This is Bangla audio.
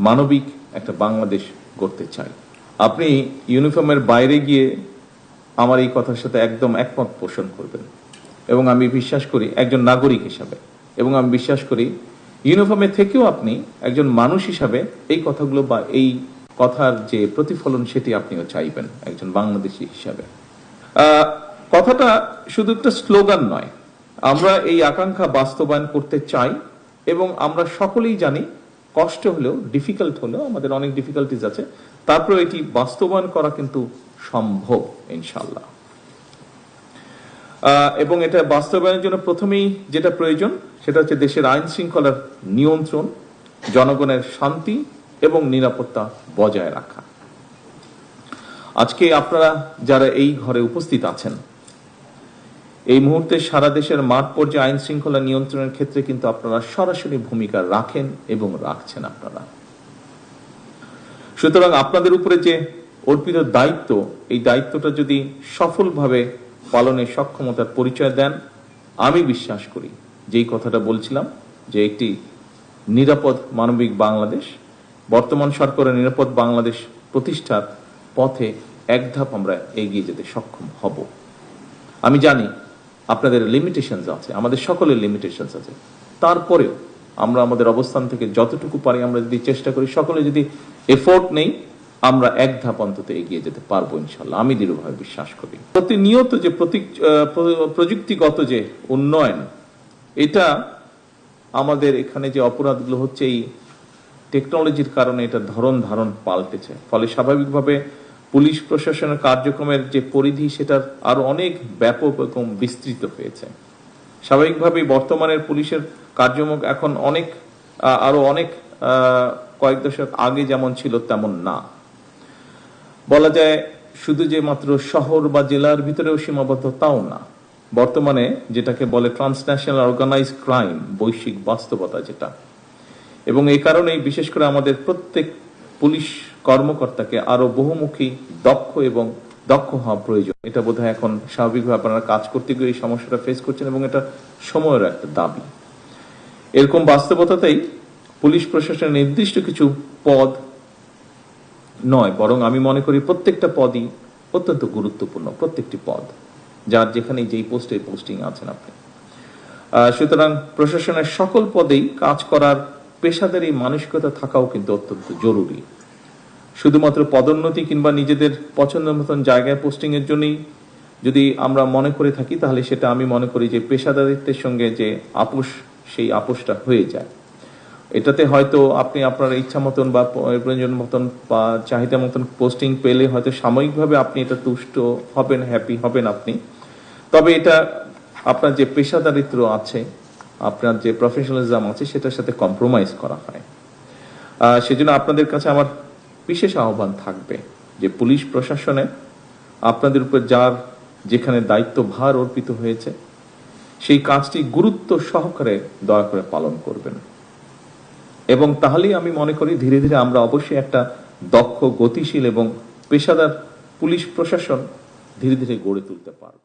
মানবিক একটা বাংলাদেশ গড়তে চাই। আপনি ইউনিফর্মের বাইরে গিয়ে আমার এই কথার সাথে একদম একমত পোষণ করবেন এবং আমি বিশ্বাস করি একজন নাগরিক হিসাবে, এবং আমি বিশ্বাস করি ইউনিফর্মে থেকেও আপনি একজন মানুষ হিসাবে এই কথাগুলো বা এই কথার যে প্রতিফলন সেটি আপনিও চাইবেন একজন বাংলাদেশী হিসাবে। কথাটা শুধু একটা স্লোগান নয়, আমরা এই আকাঙ্ক্ষা বাস্তবায়ন করতে চাই এবং আমরা সকলেই জানি কষ্ট হলেও, ডিফিকাল্ট হলেও, আমাদের অনেক ডিফিকাল্টিজ আছে, তারপরে এটি বাস্তবায়ন করা কিন্তু সম্ভব ইনশাল্লাহ। এবং এটা বাস্তবায়নের জন্য প্রথমেই যেটা প্রয়োজন সেটা হচ্ছে দেশের আইন শৃঙ্খলার নিয়ন্ত্রণ, জনগণের শান্তি এবং নিরাপত্তা বজায় রাখা। আজকে আপনারা যারা এই ঘরে উপস্থিত আছেন, এই মুহূর্তে সারা দেশের মাঠ পর্যায়ে আইন শৃঙ্খলা নিয়ন্ত্রণের ক্ষেত্রে কিন্তু আপনারা সরাসরি ভূমিকা রাখেন এবং রাখছেন আপনারা। সুতরাং আপনাদের উপরে যে অর্পিত দায়িত্ব, এই দায়িত্বটা যদি সফলভাবে পালনের সক্ষমতার পরিচয় দেন, আমি বিশ্বাস করি যেই কথাটা বলছিলাম যে একটি নিরাপদ মানবিক বাংলাদেশ, বর্তমান সরকারের নিরাপদ বাংলাদেশ প্রতিষ্ঠার পথে এক ধাপ আমরা এগিয়ে যেতে সক্ষম হব। আমি জানি আপনাদের লিমিটেশনস আছে, আমাদের সকলের লিমিটেশনস আছে, তারপরেও আমরা আমাদের অবস্থান থেকে যতটুকু পারি আমরা যদি চেষ্টা করি, সকলে যদি এফোর্ট নেই, আমরা এক ধাপ অন্তত এগিয়ে যেতে পারবো ইনশাল্লাহ। আমি দৃঢ়ভাবে বিশ্বাস করি প্রতিনিয়ত যে প্রযুক্তিগত যে উন্নয়ন, এটা আমাদের এখানে যে অপরাধগুলো হচ্ছে এই টেকনোলজির কারণে এটা ধারণ পাল্টেছে, ফলে স্বাভাবিকভাবে পুলিশ প্রশাসনের কার্যক্রমের যে পরিধি সেটার আরো অনেক ব্যাপক এবং বিস্তৃত হয়েছে। স্বাভাবিকভাবে বর্তমানের পুলিশের কার্যক্রম এখন আরো অনেক কয়েক দশক আগে যেমন ছিল তেমন না। বলা যায় শুধু যে মাত্র শহর বা জেলার ভিতরেও সীমাবদ্ধ তাও না, বর্তমানে যেটাকে বলে ট্রান্সন্যাশনাল অর্গানাইজ ক্রাইম, বৈশ্বিক বাস্তবতা যেটা, এবং এই কারণেই বিশেষ করে আমাদের প্রত্যেক পুলিশ কর্মকর্তাকে আরো বহুমুখী দক্ষ হওয়া প্রয়োজন। এটা বোধহয় এখন স্বাভাবিকভাবে আপনারা কাজ করতে গিয়ে এই সমস্যাটা ফেস করছেন এবং এটা সময়ের একটা দাবি। এরকম বাস্তবতাতেই পুলিশ প্রশাসনের নির্দিষ্ট কিছু পদ নয়, বরং আমি মনে করি প্রত্যেকটা পদই অত্যন্ত গুরুত্বপূর্ণ, প্রত্যেকটি পদ যার যেখানে যেই পোস্টিং আছেন আপনি। সুতরাং প্রশাসনের সকল পদেই কাজ করার পেশাদারী মানসিকতা থাকাও কিন্তু অত্যন্ত জরুরি। শুধুমাত্র পদোন্নতি কিংবা নিজেদের পছন্দ মতন জায়গায় পোস্টিং এর জন্যই যদি আমরা মনে করে থাকি, তাহলে সেটা আমি মনে করি যে পেশাদারিত্বের সঙ্গে যে আপোষ, সেই আপোষটা হয়ে যায়। এটাতে হয়তো আপনি আপনার ইচ্ছা মতন বা প্রয়োজন মতন বা চাহিদা মতন পোস্টিং পেলে হয়তো সাময়িকভাবে আপনি এটা তুষ্ট হবেন, হ্যাপি হবেন আপনি, তবে এটা আপনার যে পেশাদারিত্ব আছে, আপনার যে প্রফেশনালিজম আছে, সেটার সাথে কম্প্রোমাইজ করা হয়। সেজন্য আপনাদের কাছে আমার বিশেষ আহ্বান থাকবে যে পুলিশ প্রশাসনে আপনাদের উপর যার যেখানে দায়িত্ব ভার অর্পিত হয়েছে, সেই কাজটি গুরুত্ব সহকারে দয়া করে পালন করবেন, এবং তাহলেই আমি মনে করি ধীরে ধীরে আমরা অবশ্যই একটা দক্ষ, গতিশীল এবং পেশাদার পুলিশ প্রশাসন ধীরে ধীরে গড়ে তুলতে পারব।